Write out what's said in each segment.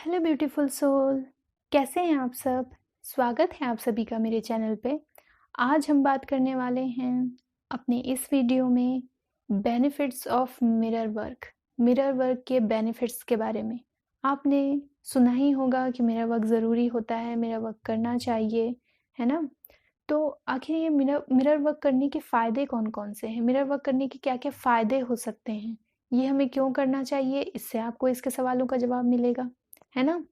Hello beautiful soul, कैसे हैं आप सब। स्वागत है आप सभी का मेरे चैनल पे। आज हम बात करने वाले हैं अपने इस वीडियो में बेनिफिट्स ऑफ मिरर वर्क के बेनिफिट्स के बारे में। आपने सुना ही होगा कि मिरर वर्क ज़रूरी होता है, मिरर वर्क करना चाहिए, है ना। तो आखिर ये मिरर वर्क करने के फ़ायदे कौन कौन से हैं, मिरर वर्क करने के क्या क्या फ़ायदे हो सकते हैं, ये हमें क्यों करना चाहिए, इससे आपको इसके सवालों का जवाब मिलेगा, है ना।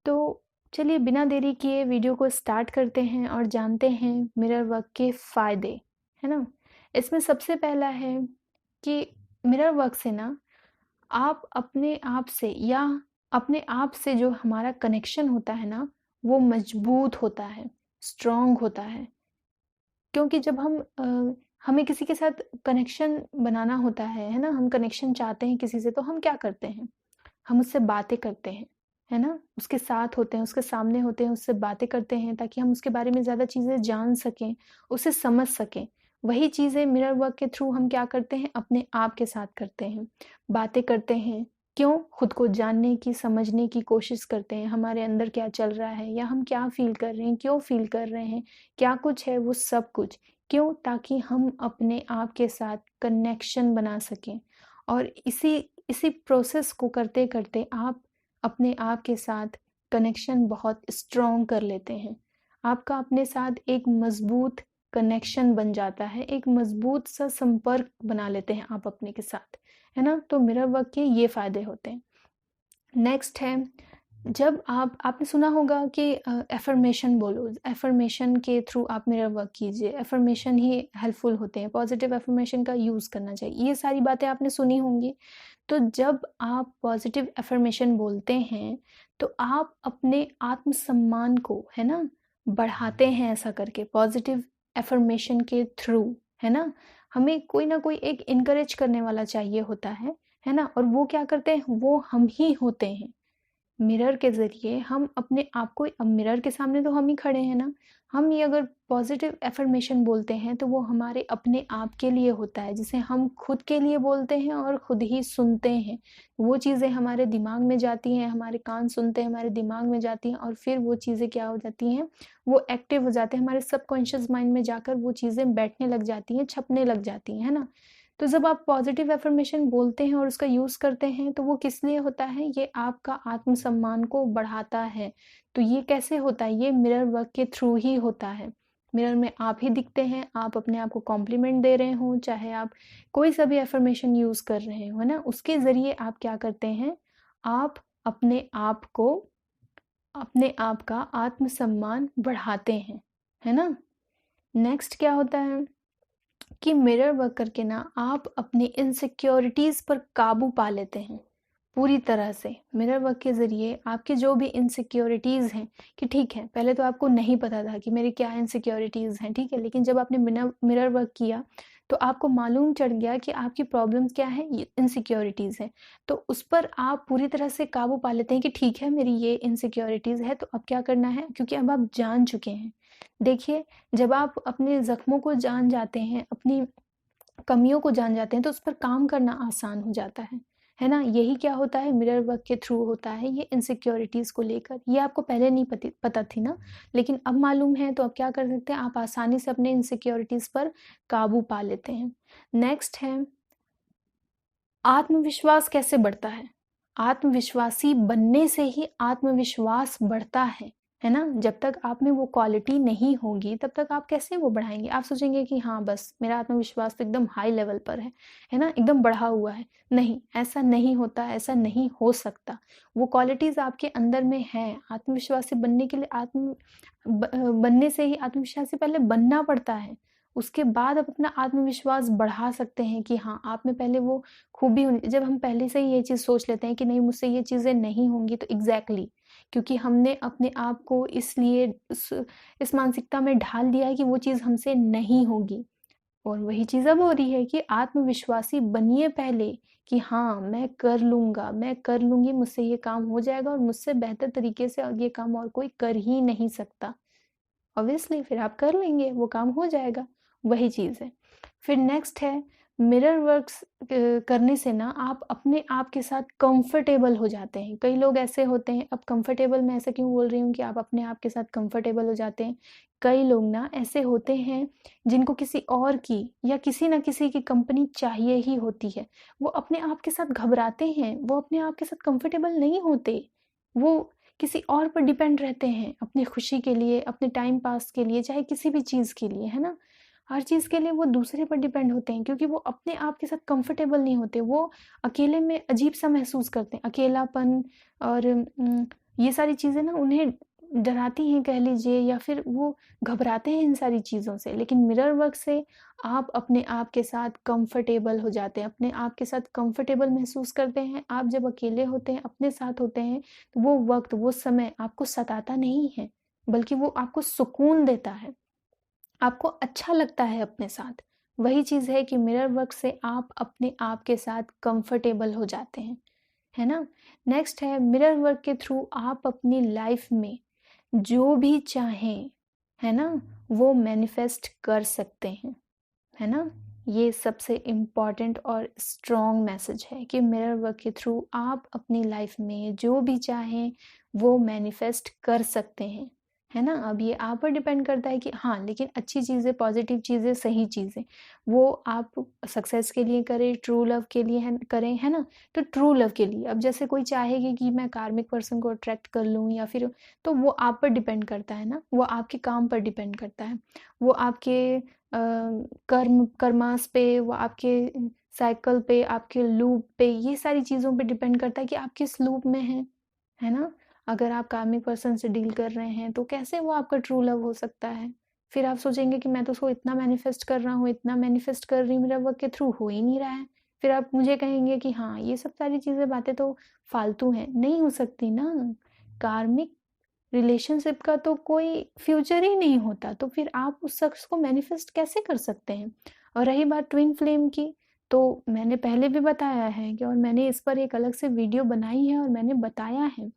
तो चलिए बिना देरी किए वीडियो को स्टार्ट करते हैं और जानते हैं मिरर वर्क के फ़ायदे, है ना। इसमें सबसे पहला है कि मिरर वर्क से ना आप अपने आप से या अपने आप से जो हमारा कनेक्शन होता है ना, वो मजबूत होता है, स्ट्रॉन्ग होता है। क्योंकि जब हमें किसी के साथ कनेक्शन बनाना होता है ना, हम कनेक्शन चाहते हैं किसी से, तो हम क्या करते हैं, हम उससे बातें करते हैं, है ना। उसके साथ होते हैं, उसके सामने होते हैं, उससे बातें करते हैं ताकि हम उसके बारे में ज़्यादा चीज़ें जान सकें, उसे समझ सकें। वही चीज़ें मिरर वर्क के थ्रू हम क्या करते हैं, अपने आप के साथ करते हैं, बातें करते हैं। क्यों? खुद को जानने की, समझने की कोशिश करते हैं, हमारे अंदर क्या चल रहा है या हम क्या फ़ील कर रहे हैं, क्यों फ़ील कर रहे हैं, क्या कुछ है वो सब कुछ। क्यों? ताकि हम अपने आप के साथ कनेक्शन बना सकें। और इसी प्रोसेस को करते-करते आप अपने आप के साथ कनेक्शन बहुत स्ट्रॉन्ग कर लेते हैं। आपका अपने साथ एक मज़बूत कनेक्शन बन जाता है, एक मज़बूत सा संपर्क बना लेते हैं आप अपने के साथ, है ना? तो मिरर वर्क के ये फ़ायदे होते हैं। नेक्स्ट है, जब आपने सुना होगा कि अफ़र्मेशन बोलो, अफ़र्मेशन के थ्रू आप मिरर वर्क कीजिए, अफ़र्मेशन ही हेल्पफुल होते हैं, पॉज़िटिव अफ़र्मेशन का यूज़ करना चाहिए, ये सारी बातें आपने सुनी होंगी। तो जब आप पॉजिटिव अफर्मेशन बोलते हैं तो आप अपने आत्मसम्मान को, है ना, बढ़ाते हैं ऐसा करके पॉजिटिव अफर्मेशन के थ्रू, है ना। हमें कोई ना कोई एक इनकरेज करने वाला चाहिए होता है ना। और वो क्या करते हैं, वो हम ही होते हैं। मिरर के ज़रिए हम अपने आप को, अब मिरर के सामने तो हम ही खड़े हैं ना, हम ये अगर पॉजिटिव अफ़र्मेशन बोलते हैं तो वो हमारे अपने आप के लिए होता है, जिसे हम खुद के लिए बोलते हैं और खुद ही सुनते हैं। वो चीज़ें हमारे दिमाग में जाती हैं, हमारे कान सुनते हैं, हमारे दिमाग में जाती हैं और फिर वो चीज़ें क्या हो जाती हैं, वो एक्टिव हो जाते हैं, हमारे सबकॉन्शियस माइंड में जाकर वो चीज़ें बैठने लग जाती हैं, छपने लग जाती हैं, है ना। तो जब आप पॉजिटिव अफ़र्मेशन बोलते हैं और उसका यूज़ करते हैं तो वो किस लिए होता है, ये आपका आत्मसम्मान को बढ़ाता है। तो ये कैसे होता है, ये मिरर वर्क के थ्रू ही होता है। मिरर में आप ही दिखते हैं, आप अपने आप को कॉम्प्लीमेंट दे रहे हों, चाहे आप कोई सा भी अफ़र्मेशन यूज़ कर रहे हो, है ना, उसके ज़रिए आप क्या करते हैं, आप अपने आप को, अपने आप का आत्मसम्मान बढ़ाते हैं, है ना। नेक्स्ट क्या होता है कि मिरर वर्क करके ना आप अपनी इनसिक्योरिटीज़ पर काबू पा लेते हैं पूरी तरह से। मिरर वर्क के ज़रिए आपके जो भी इनसिक्योरिटीज़ हैं, कि ठीक है पहले तो आपको नहीं पता था कि मेरी क्या इनसिक्योरिटीज़ हैं, ठीक है, लेकिन जब आपने मिरर वर्क किया तो आपको मालूम चढ़ गया कि आपकी प्रॉब्लम्स क्या है, ये इनसिक्योरिटीज़ हैं। तो उस पर आप पूरी तरह से काबू पा लेते हैं कि ठीक है मेरी ये इनसिक्योरिटीज़ है, तो अब क्या करना है, क्योंकि अब आप जान चुके हैं। देखिए, जब आप अपने ज़ख्मों को जान जाते हैं, अपनी कमियों को जान जाते हैं, तो उस पर काम करना आसान हो जाता है ना? यही क्या होता है, मिरर वर्क के थ्रू होता है, ये इनसिक्योरिटीज़ को लेकर। ये आपको पहले नहीं पता थी ना, लेकिन अब मालूम है, तो अब क्या कर सकते हैं, आप आसानी से अपने इनसिक्योरिटीज़ पर काबू पा लेते हैं। नेक्स्ट है, आत्मविश्वास कैसे बढ़ता है? आत्मविश्वासी बनने से ही आत्मविश्वास बढ़ता है ना? जब तक आप में वो क्वालिटी नहीं होगी, तब तक आप कैसे वो बढ़ाएँगे? आप सोचेंगे कि हाँ, बस मेरा आत्मविश्वास तो एकदम हाई लेवल पर है ना? एकदम बढ़ा हुआ है। नहीं, ऐसा नहीं होता, ऐसा नहीं हो सकता। वो क्वालिटीज़ आपके अंदर में हैं। आत्मविश्वासी बनने के लिए बनने से ही आत्मविश्वासी पहले बनना पड़ता है। उसके बाद आप अपना आत्मविश्वास बढ़ा सकते हैं कि हाँ, आप में पहले वो खूबी होनी। जब हम पहले से ही ये चीज़ सोच लेते हैं कि नहीं मुझसे ये चीज़ें नहीं होंगी, तो एग्ज़ैक्टली क्योंकि हमने अपने आप को इसलिए इस मानसिकता में ढाल दिया है कि वो चीज़ हमसे नहीं होगी। और वही चीज़ अब हो रही है कि आत्मविश्वासी बनिए पहले कि हाँ, मैं कर लूँगा, मैं कर लूँगी, मुझसे ये काम हो जाएगा और मुझसे बेहतर तरीके से ये काम और कोई कर ही नहीं सकता। ऑब्वियसली फिर आप कर लेंगे, वो काम हो जाएगा, वही चीज़ है। फिर नेक्स्ट है, मिरर वर्क्स करने से ना आप अपने आप के साथ कंफर्टेबल हो जाते हैं। कई लोग ऐसे होते हैं, अब कंफर्टेबल मैं ऐसे क्यों बोल रही हूँ कि आप अपने आप के साथ कंफर्टेबल हो जाते हैं। कई लोग ना ऐसे होते हैं जिनको किसी और की या किसी ना किसी की कंपनी चाहिए ही होती है। वो अपने आप के साथ घबराते हैं, वो अपने आप के साथ कंफर्टेबल नहीं होते। वो किसी और पर डिपेंड रहते हैं अपनी खुशी के लिए, अपने टाइम पास के लिए, चाहे किसी भी चीज़ के लिए, है ना? हर चीज़ के लिए वो दूसरे पर डिपेंड होते हैं क्योंकि वो अपने आप के साथ कंफर्टेबल नहीं होते। वो अकेले में अजीब-सा महसूस करते हैं, अकेलापन और ये सारी चीज़ें ना उन्हें डराती हैं कह लीजिए, या फिर वो घबराते हैं इन सारी चीज़ों से। लेकिन मिरर वर्क से आप अपने आप के साथ कंफर्टेबल हो जाते हैं, अपने आप के साथ कंफर्टेबल महसूस करते हैं। आप जब अकेले होते हैं, अपने साथ होते हैं, तो वो वक़्त, वो समय आपको सताता नहीं है, बल्कि वो आपको सुकून देता है। आपको अच्छा लगता है अपने साथ। वही चीज़ है कि मिरर वर्क से आप अपने आप के साथ कंफर्टेबल हो जाते हैं, है ना? नेक्स्ट है, मिरर वर्क के थ्रू आप अपनी लाइफ में जो भी चाहें, है ना? वो मैनिफेस्ट कर सकते हैं, है ना? ये सबसे इम्पोर्टेंट और स्ट्रॉन्ग मैसेज है कि मिरर वर्क के थ्रू आप अपनी लाइफ में जो भी चाहें वो मैनिफेस्ट कर सकते हैं, है ना? अब ये आप पर डिपेंड करता है कि हाँ, लेकिन अच्छी चीज़ें, पॉजिटिव चीज़ें, सही चीज़ें, वो आप सक्सेस के लिए करें, ट्रू लव के लिए है करें, है ना? तो ट्रू लव के लिए, अब जैसे कोई चाहेगी कि मैं कार्मिक पर्सन को अट्रैक्ट कर लूँ या फिर, तो वो आप पर डिपेंड करता है ना, वो आपके काम पर डिपेंड करता है, वो आपके कर्मास पे, वो आपके साइकिल पे, आपके लूप पे, ये सारी चीज़ों पे डिपेंड करता है कि आप किस लूप में हैं, है ना? अगर आप कार्मिक पर्सन से डील कर रहे हैं तो कैसे वो आपका ट्रू लव हो सकता है? फिर आप सोचेंगे कि मैं तो उसको इतना मैनिफेस्ट कर रहा हूँ, इतना मैनिफेस्ट कर रही हूँ, मेरा वर्क के थ्रू हो ही नहीं रहा है। फिर आप मुझे कहेंगे कि हाँ, ये सब सारी चीज़ें, बातें तो फालतू हैं। नहीं हो सकती ना। कार्मिक रिलेशनशिप का तो कोई फ्यूचर ही नहीं होता, तो फिर आप उस शख्स को मैनिफेस्ट कैसे कर सकते हैं? और रही बात ट्विन फ्लेम की, तो मैंने पहले भी बताया है कि, और मैंने इस पर एक अलग से वीडियो बनाई है और मैंने बताया है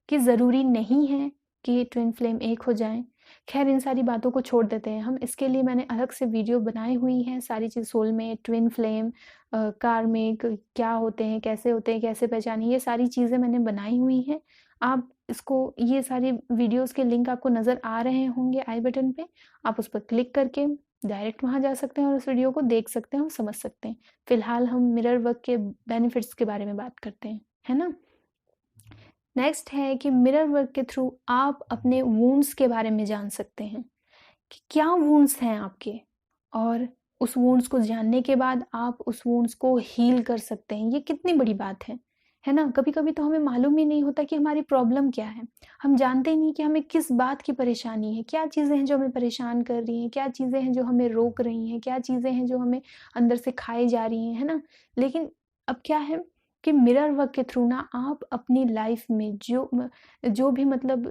कि ज़रूरी नहीं है कि ट्विन फ्लेम एक हो जाएं। खैर, इन सारी बातों को छोड़ देते हैं हम, इसके लिए मैंने अलग से वीडियो बनाई हुई है, सारी चीज़, सोलमेट, ट्विन फ्लेम, कार्मिक क्या होते हैं, कैसे पहचानें, ये सारी चीज़ें मैंने बनाई हुई हैं। आप इसको, ये सारी वीडियोस के लिंक आपको नज़र आ रहे होंगे आई बटन पे, आप उस पर क्लिक करके डायरेक्ट वहाँ जा सकते हैं और उस वीडियो को देख सकते हैं और समझ सकते हैं। फिलहाल हम मिरर वर्क के बेनिफिट्स के बारे में बात करते हैं, है ना? नेक्स्ट है कि मिरर वर्क के थ्रू आप अपने वुंड्स के बारे में जान सकते हैं कि क्या वुंड्स हैं आपके, और उस वुंड्स को जानने के बाद आप उस वुंड्स को हील कर सकते हैं। ये कितनी बड़ी बात है ना? कभी-कभी तो हमें मालूम ही नहीं होता कि हमारी प्रॉब्लम क्या है। हम जानते ही नहीं कि हमें किस बात की परेशानी है, क्या चीज़ें हैं जो हमें परेशान कर रही हैं, क्या चीज़ें हैं जो हमें रोक रही हैं, क्या चीज़ें हैं जो हमें अंदर से खाए जा रही हैं, है ना? लेकिन अब क्या है कि मिरर वर्क के थ्रू ना आप अपनी लाइफ में जो भी मतलब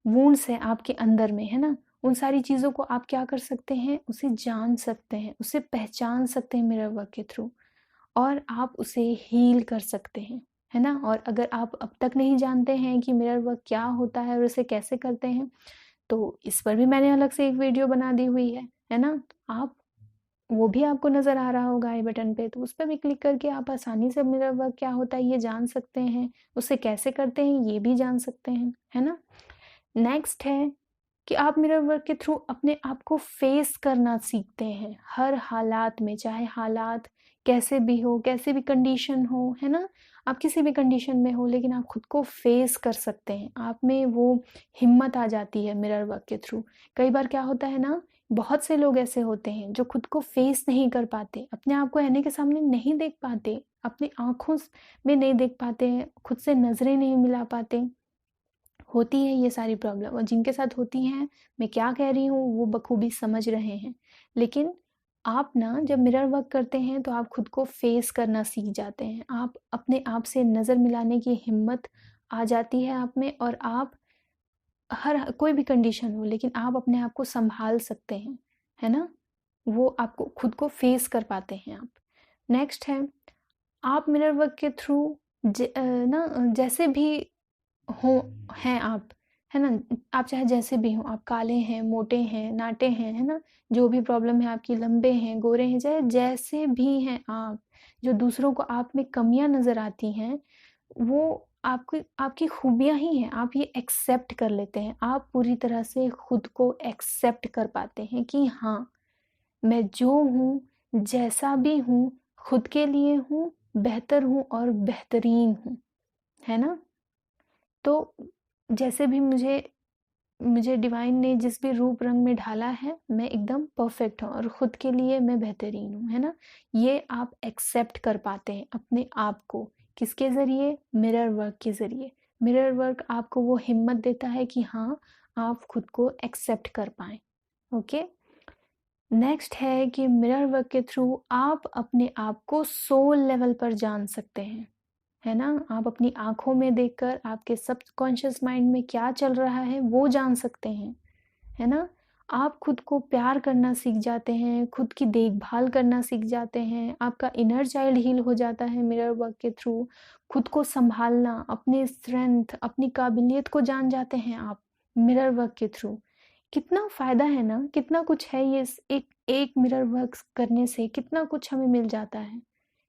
वुंड्स हैं आपके अंदर में, है ना? उन सारी चीज़ों को आप क्या कर सकते हैं, उसे जान सकते हैं, उसे पहचान सकते हैं मिरर वर्क के थ्रू, और आप उसे हील कर सकते हैं, है ना? और अगर आप अब तक नहीं जानते हैं कि मिरर वर्क क्या होता है और इसे कैसे करते हैं, तो इस पर भी मैंने अलग से एक वीडियो बना दी हुई है ना? तो आप, वो भी आपको नज़र आ रहा होगा आई बटन पे, तो उस पे भी क्लिक करके आप आसानी से मिरर वर्क क्या होता है ये जान सकते हैं, उसे कैसे करते हैं ये भी जान सकते हैं, है ना? नेक्स्ट है कि आप मिरर वर्क के थ्रू अपने आप को फेस करना सीखते हैं हर हालात में, चाहे हालात कैसे भी हो, कैसे भी कंडीशन हो, है ना? आप किसी भी कंडीशन में हो, लेकिन आप खुद को फेस कर सकते हैं, आप में वो हिम्मत आ जाती है मिरर वर्क के थ्रू। कई बार क्या होता है ना, बहुत से लोग ऐसे होते हैं जो खुद को फेस नहीं कर पाते, अपने आप को आईने के सामने नहीं देख पाते, अपनी आंखों में नहीं देख पाते हैं, खुद से नज़रें नहीं मिला पाते। होती है ये सारी प्रॉब्लम, और जिनके साथ होती हैं, मैं क्या कह रही हूँ वो बखूबी समझ रहे हैं। लेकिन आप ना जब मिरर वर्क करते हैं तो आप खुद को फेस करना सीख जाते हैं, आप अपने आप से नज़र मिलाने की हिम्मत आ जाती है आप में, और आप हर कोई भी कंडीशन हो लेकिन आप अपने आप को संभाल सकते हैं, है ना? वो आपको खुद को फेस कर पाते हैं आप। नेक्स्ट है, आप मिरर वर्क के थ्रू ना जैसे भी हो हैं आप, है ना? आप चाहे जैसे भी हों, आप काले हैं, मोटे हैं, नाटे हैं, है ना? जो भी प्रॉब्लम है आपकी, लंबे हैं, गोरे हैं, चाहे जैसे भी हैं आप, जो दूसरों को आप में कमियाँ नज़र आती हैं, वो आपकी आपकी खूबियाँ ही हैं। आप ये एक्सेप्ट कर लेते हैं। आप पूरी तरह से खुद को एक्सेप्ट कर पाते हैं कि हाँ, मैं जो हूँ, जैसा भी हूँ, खुद के लिए हूँ, बेहतर हूँ और बेहतरीन हूँ। है ना? तो जैसे भी मुझे मुझे डिवाइन ने जिस भी रूप रंग में ढाला है, मैं एकदम परफेक्ट हूँ और खुद के लिए मैं बेहतरीन हूँ, है ना? ये आप एक्सेप्ट कर पाते हैं अपने आप को। किसके ज़रिए? मिरर वर्क के ज़रिए। मिरर वर्क आपको वो हिम्मत देता है कि हाँ, आप खुद को एक्सेप्ट कर पाएँ। ओके? नेक्स्ट है कि मिरर वर्क के थ्रू आप अपने आप को सोल लेवल पर जान सकते हैं। है ना? आप अपनी आँखों में देखकर आपके सबकॉन्शियस माइंड में क्या चल रहा है वो जान सकते हैं, है ना? आप खुद को प्यार करना सीख जाते हैं, खुद की देखभाल करना सीख जाते हैं, आपका इनर चाइल्ड हील हो जाता है मिरर वर्क के थ्रू। खुद को सँभालना, अपनी स्ट्रेंथ, अपनी काबिलियत को जान जाते हैं आप मिरर वर्क के थ्रू। कितना फ़ायदा है ना, कितना कुछ है ये एक एक मिरर वर्क करने से कितना कुछ हमें मिल जाता है।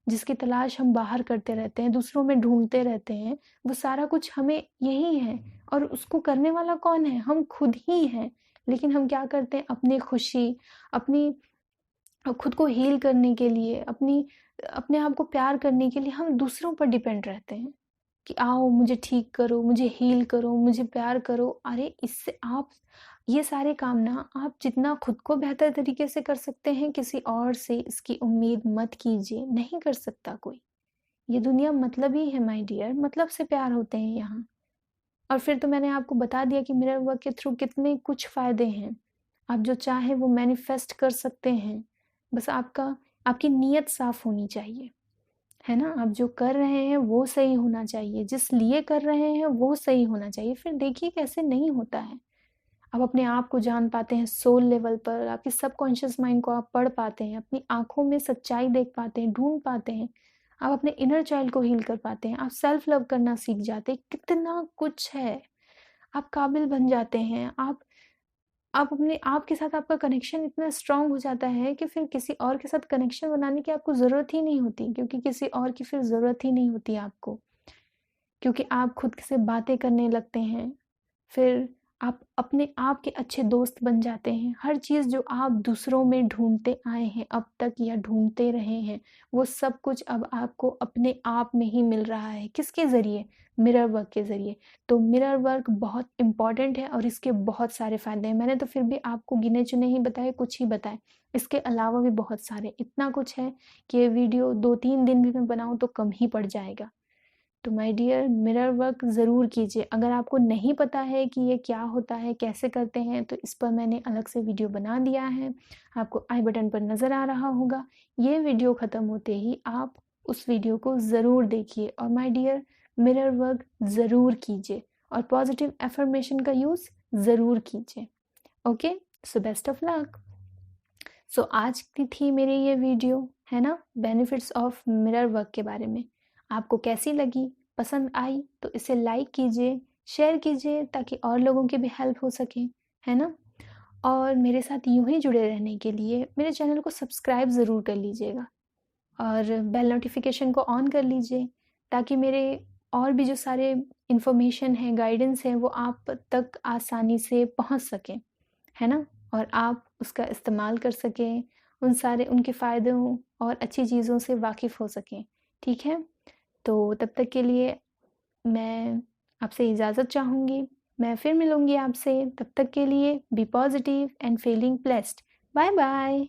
जिसकी तलाश हम बाहर करते रहते हैं, दूसरों में ढूँढते रहते हैं, वो सारा कुछ हमें यही है और उसको करने वाला कौन है? हम खुद ही हैं। लेकिन हम क्या करते हैं अपनी खुशी, अपनी खुद को हील करने के लिए, अपने आप को प्यार करने के लिए हम दूसरों पर डिपेंड रहते हैं कि आओ मुझे ठीक करो, मुझे हील करो, मुझे प्यार करो। अरे इससे आप ये सारे काम ना आप जितना खुद को बेहतर तरीके से कर सकते हैं, किसी और से इसकी उम्मीद मत कीजिए, नहीं कर सकता कोई। ये दुनिया मतलबी है माय डियर, मतलब से प्यार होते हैं यहाँ। और फिर तो मैंने आपको बता दिया कि मिरर वर्क के थ्रू कितने कुछ फ़ायदे हैं। आप जो चाहें वो मैनिफेस्ट कर सकते हैं। बस आपकी नीयत साफ़ होनी चाहिए, है ना? आप जो कर रहे हैं वो सही होना चाहिए, जिस लिए कर रहे हैं वो सही होना चाहिए। फिर देखिए कैसे नहीं होता है। आप अपने आप को जान पाते हैं सोल लेवल पर, आपके सबकॉन्शियस माइंड को आप पढ़ पाते हैं, अपनी आँखों में सच्चाई देख पाते हैं, ढूँढ पाते हैं। आप अपने इनर चाइल्ड को हील कर पाते हैं, आप सेल्फ लव करना सीख जाते हैं, कितना कुछ है। आप काबिल बन जाते हैं, आप अपने आप के साथ आपका कनेक्शन इतना स्ट्रॉन्ग हो जाता है कि फिर किसी और के साथ कनेक्शन बनाने की आपको ज़रूरत ही नहीं होती, क्योंकि किसी और की फिर ज़रूरत ही नहीं होती आपको। क्योंकि आप खुद से बातें करने लगते हैं, फिर आप अपने आप के अच्छे दोस्त बन जाते हैं। हर चीज़ जो आप दूसरों में ढूँढते आए हैं अब तक या ढूँढते रहे हैं, वो सब कुछ अब आपको अपने आप में ही मिल रहा है। किसके ज़रिए? मिरर वर्क के ज़रिए। तो मिरर वर्क बहुत इम्पॉर्टेंट है और इसके बहुत सारे फ़ायदे हैं। मैंने तो फिर भी आपको गिने-चुने ही बताए, कुछ ही बताए। इसके अलावा भी बहुत सारे, इतना कुछ है कि ये वीडियो 2-3 दिन भी मैं बनाऊँ तो कम ही पड़ जाएगा। तो माय डियर मिरर वर्क ज़रूर कीजिए। अगर आपको नहीं पता है कि ये क्या होता है, कैसे करते हैं, तो इस पर मैंने अलग से वीडियो बना दिया है। आपको आई बटन पर नज़र आ रहा होगा। ये वीडियो ख़त्म होते ही आप उस वीडियो को ज़रूर देखिए और माय डियर मिरर वर्क ज़रूर कीजिए और पॉजिटिव अफ़र्मेशन का यूज़ ज़रूर कीजिए। Okay? So best of luck. So आज की थी मेरी ये वीडियो, है ना? बेनिफिट्स ऑफ मिरर वर्क के बारे में। आपको कैसी लगी? पसंद आई? तो इसे लाइक कीजिए, शेयर कीजिए ताकि और लोगों की भी हेल्प हो सके, है ना? और मेरे साथ यूँ ही जुड़े रहने के लिए मेरे चैनल को सब्सक्राइब ज़रूर कर लीजिएगा और बेल नोटिफिकेशन को ऑन कर लीजिए ताकि मेरे और भी जो सारे इन्फॉर्मेशन है, गाइडेंस है, वो आप तक आसानी से पहुँच सकें, है ना? और आप उसका इस्तेमाल कर सकें, उनके फ़ायदों और अच्छी चीज़ों से वाकिफ़ हो सकें, ठीक है? तो तब तक के लिए मैं आपसे इजाज़त चाहूँगी। मैं फिर मिलूँगी आपसे, तब तक के लिए be positive and feeling blessed. Bye bye.